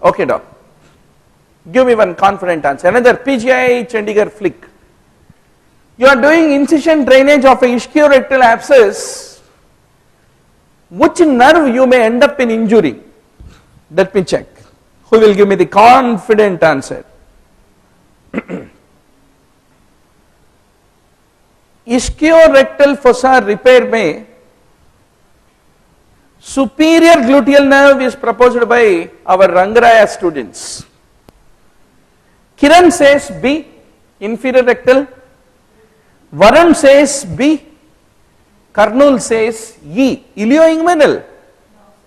Okay, doc. Give me one confident answer. Another PGI Chandigarh flick. You are doing incision drainage of a ischiorectal abscess. Which nerve you may end up in injury? Let me check. Who will give me the confident answer? Ischiorectal fossa repair में superior gluteal nerve is proposed by our Rangaraya students. Kiran says B, inferior rectal. Varun says B. Karnul says E, ilioinguinal.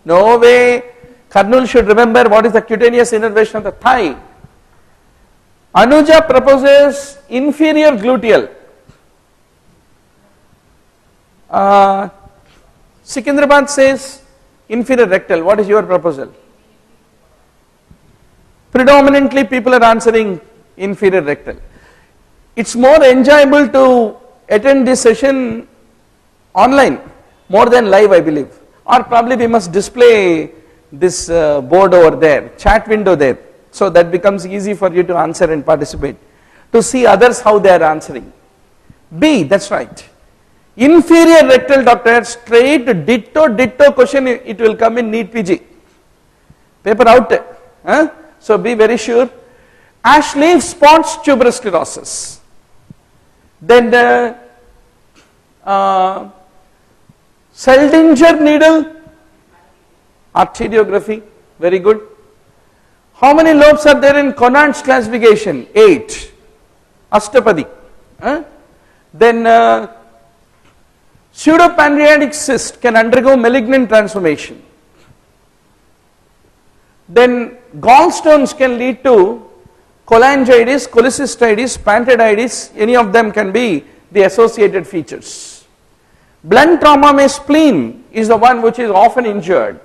No way. Karnul should remember what is the cutaneous innervation of the thigh. Anuja proposes inferior gluteal. Sikandrabad says inferior rectal. What is your proposal? Predominantly people are answering inferior rectal. It's more enjoyable to attend this session online more than live, I believe. Or probably we must display this board over there, chat window there. So that becomes easy for you to answer and participate. To see others how they are answering. B, that's right. Inferior rectal, doctor, straight ditto question, it will come in NEET PG. Paper out. Huh? So be very sure. Ashleigh spots tuberous sclerosis. Then the Seldinger needle, arteriography, very good. How many lobes are there in Conant's classification? 8. Ashtapadi. Then pseudopancreatic cyst can undergo malignant transformation. Then gallstones can lead to cholangitis, cholecystitis, pancreatitis, any of them can be the associated features. Blunt trauma may spleen is the one which is often injured.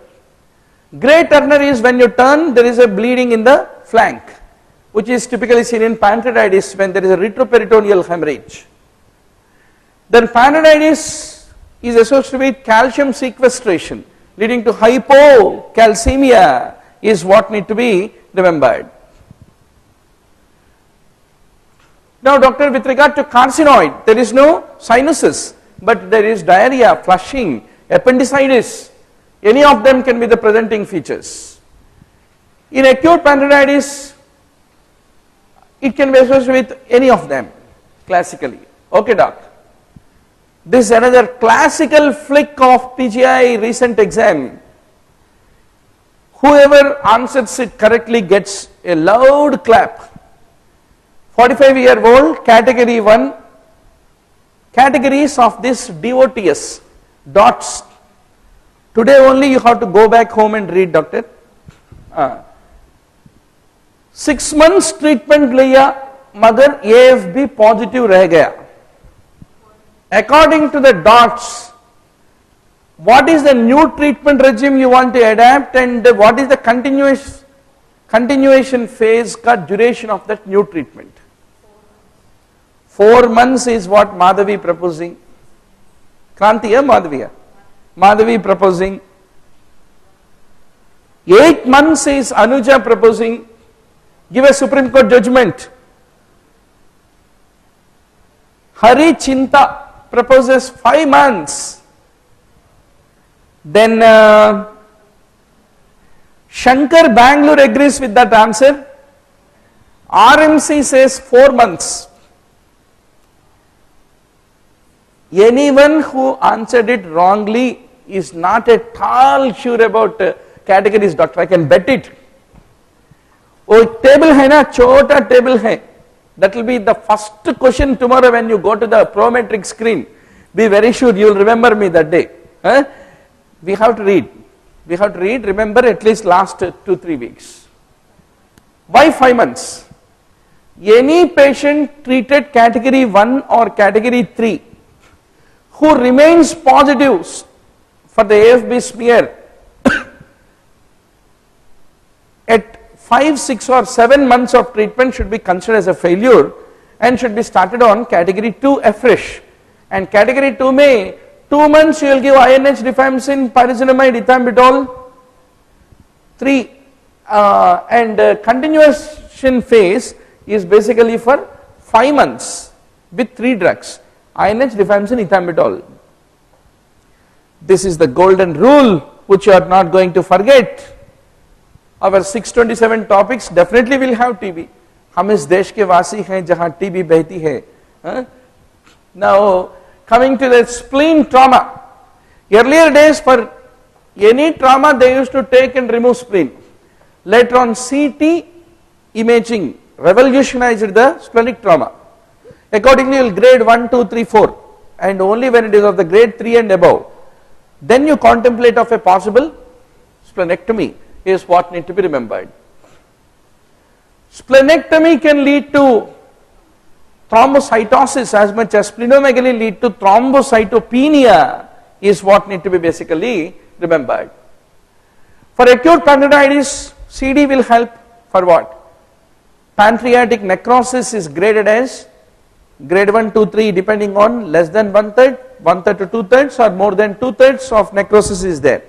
Gray Turner is when you turn, there is a bleeding in the flank, which is typically seen in pancreatitis when there is a retroperitoneal hemorrhage. Then pancreatitis is associated with calcium sequestration, leading to hypocalcemia is what need to be remembered. Now doctor, with regard to carcinoid, there is no sinuses, but there is diarrhea, flushing, appendicitis, any of them can be the presenting features. In acute pancreatitis, it can be associated with any of them, classically. Okay, doc. This is another classical flick of PGI recent exam. Whoever answers it correctly gets a loud clap. 45-year-old, category 1, categories of this DOTS, dots. Today only you have to go back home and read, doctor. 6 months treatment liya, magar AFB positive reh gaya. According to the dots, what is the new treatment regime you want to adapt and what is the continuation phase ka duration of that new treatment? 4 months is what Madhavi proposing. Kranti ya Madhavi? Madhavi proposing. 8 months is Anuja proposing. Give a Supreme Court judgment. Hari Chinta proposes 5 months. Then Shankar Bangalore agrees with that answer. RMC says 4 months. Anyone who answered it wrongly is not at all sure about categories, doctor. I can bet it. Oh, table hai na, chota table hai. That will be the first question tomorrow when you go to the prometric screen. Be very sure you will remember me that day. We have to read. We have to read, remember at least last 2-3 weeks. Why 5 months? Any patient treated category 1 or category 3 who remains positive for the AFB smear at 5, 6 or 7 months of treatment should be considered as a failure and should be started on category 2 afresh. And category 2 may 2 months you will give INH, rifampicin, pyrazinamide, ethambutol. 3 and continuation phase is basically for 5 months with 3 drugs, INH, rifampicin, ethambutol. This is the golden rule which you are not going to forget. Our 627 topics definitely will have TB. हम इस देश के वासी हैं जहां TB बहती है. Now coming to the spleen trauma. Earlier days for any trauma they used to take and remove spleen. Later on CT imaging revolutionized the splenic trauma. Accordingly you will grade 1, 2, 3, 4 and only when it is of the grade 3 and above, then you contemplate of a possible splenectomy is what need to be remembered. Splenectomy can lead to thrombocytosis as much as splenomegaly lead to thrombocytopenia is what need to be basically remembered. For acute pancreatitis, CD will help for what? Pancreatic necrosis is graded as grade 1, 2, 3 depending on less than 1/3, 1/3 to 2/3 or more than 2/3 of necrosis is there.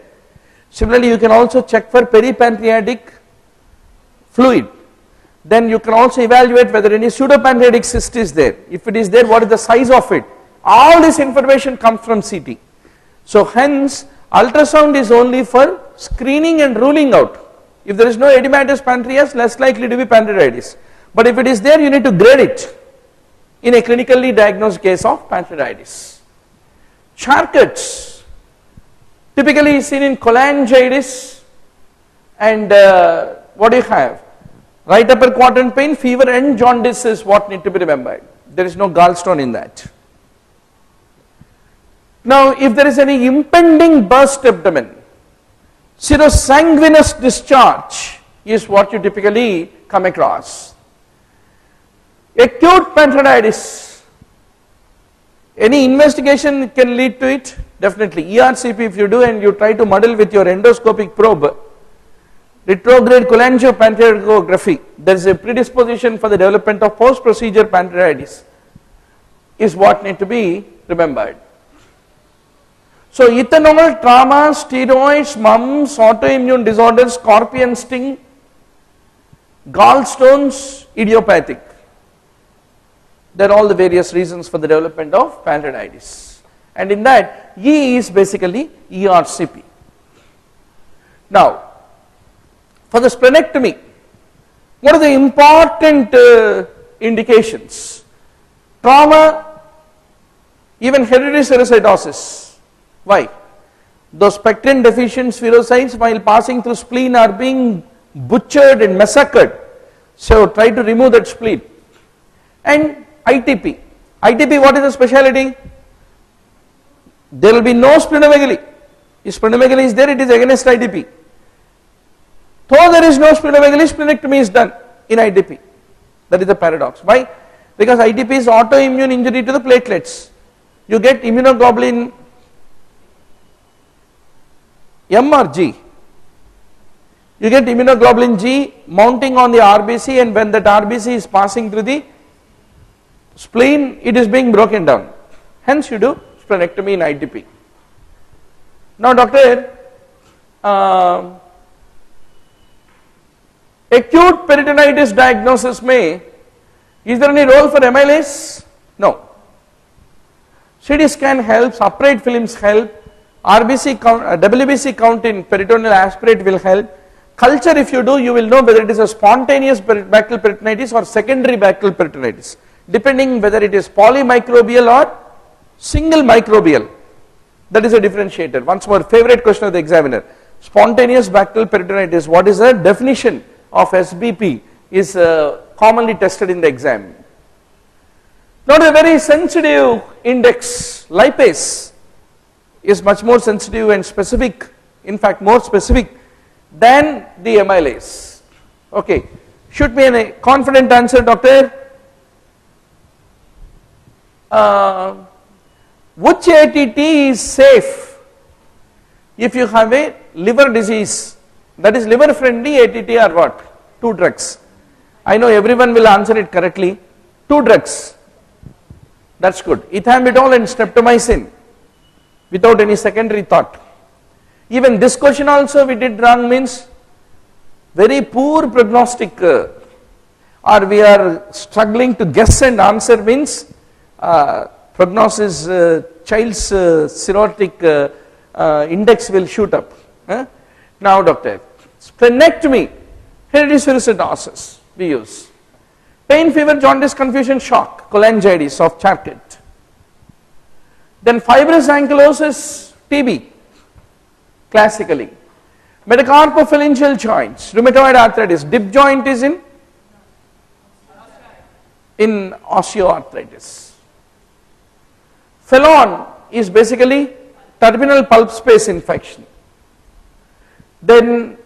Similarly, you can also check for peripancreatic fluid. Then you can also evaluate whether any pseudopancreatic cyst is there. If it is there, what is the size of it? All this information comes from CT. So hence, ultrasound is only for screening and ruling out. If there is no edematous pancreas, less likely to be pancreatitis. But if it is there, you need to grade it in a clinically diagnosed case of pancreatitis. Charcots, typically seen in cholangitis and what do you have? Right upper quadrant pain, fever and jaundice is what need to be remembered. There is no gallstone in that. Now if there is any impending burst abdomen, serosanguinous discharge is what you typically come across. Acute pancreatitis, any investigation can lead to it, definitely. ERCP if you do and you try to muddle with your endoscopic probe, retrograde cholangiopancreatography, there is a predisposition for the development of post-procedure pancreatitis is what need to be remembered. So ethanol, trauma, steroids, mumps, autoimmune disorders, scorpion sting, gallstones, idiopathic. They are all the various reasons for the development of pancreatitis. And in that, E is basically ERCP. Now, for the splenectomy, what are the important indications? Trauma, even hereditary serocytosis. Why? Those pectin deficient spherocytes while passing through spleen are being butchered and massacred. So try to remove that spleen. And ITP. ITP, what is the speciality? There will be no splenomegaly. If splenomegaly is there, it is against ITP. Though there is no splenomegaly, splenectomy is done in ITP. That is the paradox. Why? Because ITP is autoimmune injury to the platelets. You get immunoglobulin M or G. You get immunoglobulin G mounting on the RBC, and when that RBC is passing through the spleen, it is being broken down. Hence you do splenectomy in ITP. Now doctor, acute peritonitis diagnosis is there any role for amylase? No. CT scan helps, upright films help, RBC count, WBC count in peritoneal aspirate will help. Culture if you do, you will know whether it is a spontaneous bacterial peritonitis or secondary bacterial peritonitis, depending whether it is polymicrobial or single microbial. That is a differentiator. Once more, favorite question of the examiner. Spontaneous bacterial peritonitis, what is the definition of SBP is commonly tested in the exam. Not a very sensitive index, lipase is much more sensitive and specific, in fact more specific than the amylase. Okay, should be a confident answer, doctor. Which ATT is safe if you have a liver disease, that is liver friendly ATT or what? 2 drugs. I know everyone will answer it correctly. 2 drugs. That's good. Ethambutol and streptomycin without any secondary thought. Even this question also we did wrong, means very poor prognostic or we are struggling to guess and answer means prognosis, child's cirrhotic index will shoot up. Now doctor, splenectomy, hereditary stenosis we use. Pain, fever, jaundice, confusion, shock, cholangitis of Charcot. Then fibrous ankylosis, TB, classically. Metacarpophalangeal joints, rheumatoid arthritis, dip joint is in osteoarthritis. Phelon is basically terminal pulp space infection. Then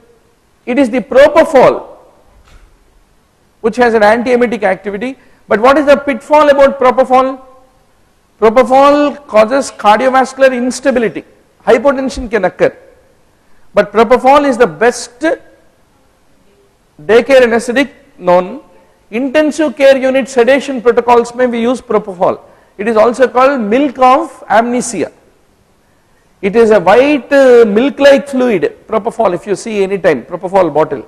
it is the propofol which has an antiemetic activity, but what is the pitfall about propofol? Propofol causes cardiovascular instability, hypotension can occur, but propofol is the best daycare anesthetic known. Intensive care unit sedation protocols may we use propofol. It is also called milk of amnesia. It is a white milk like fluid, propofol, if you see any time, propofol bottle.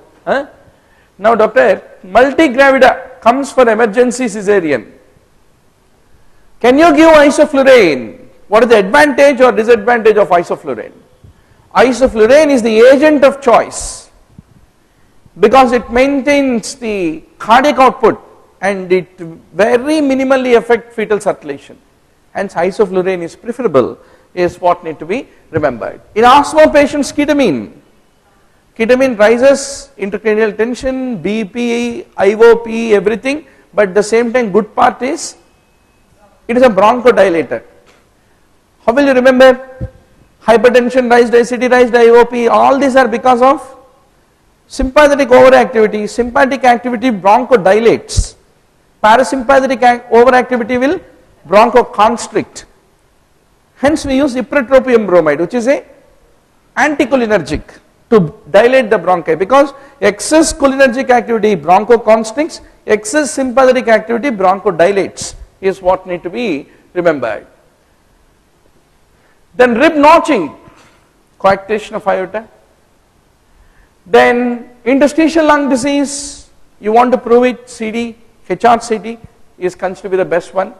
Now doctor, multigravida comes for emergency cesarean. Can you give isoflurane? What is the advantage or disadvantage of isoflurane? Isoflurane is the agent of choice because it maintains the cardiac output and it very minimally affects fetal circulation. Hence isoflurane is preferable, is what need to be remembered. In asthma patients, ketamine. Ketamine rises intracranial tension, BP, IOP, everything, but at the same time good part is it is a bronchodilator. How will you remember? Hypertension raised, ACT raised, IOP, all these are because of sympathetic overactivity. Sympathetic activity bronchodilates. Parasympathetic overactivity will bronchoconstrict. Hence we use ipratropium bromide, which is a anticholinergic to dilate the bronchi, because excess cholinergic activity bronchoconstricts, excess sympathetic activity bronchodilates is what need to be remembered. Then rib notching, coarctation of aorta. Then interstitial lung disease, you want to prove it, CD, HRCT is considered to be the best one.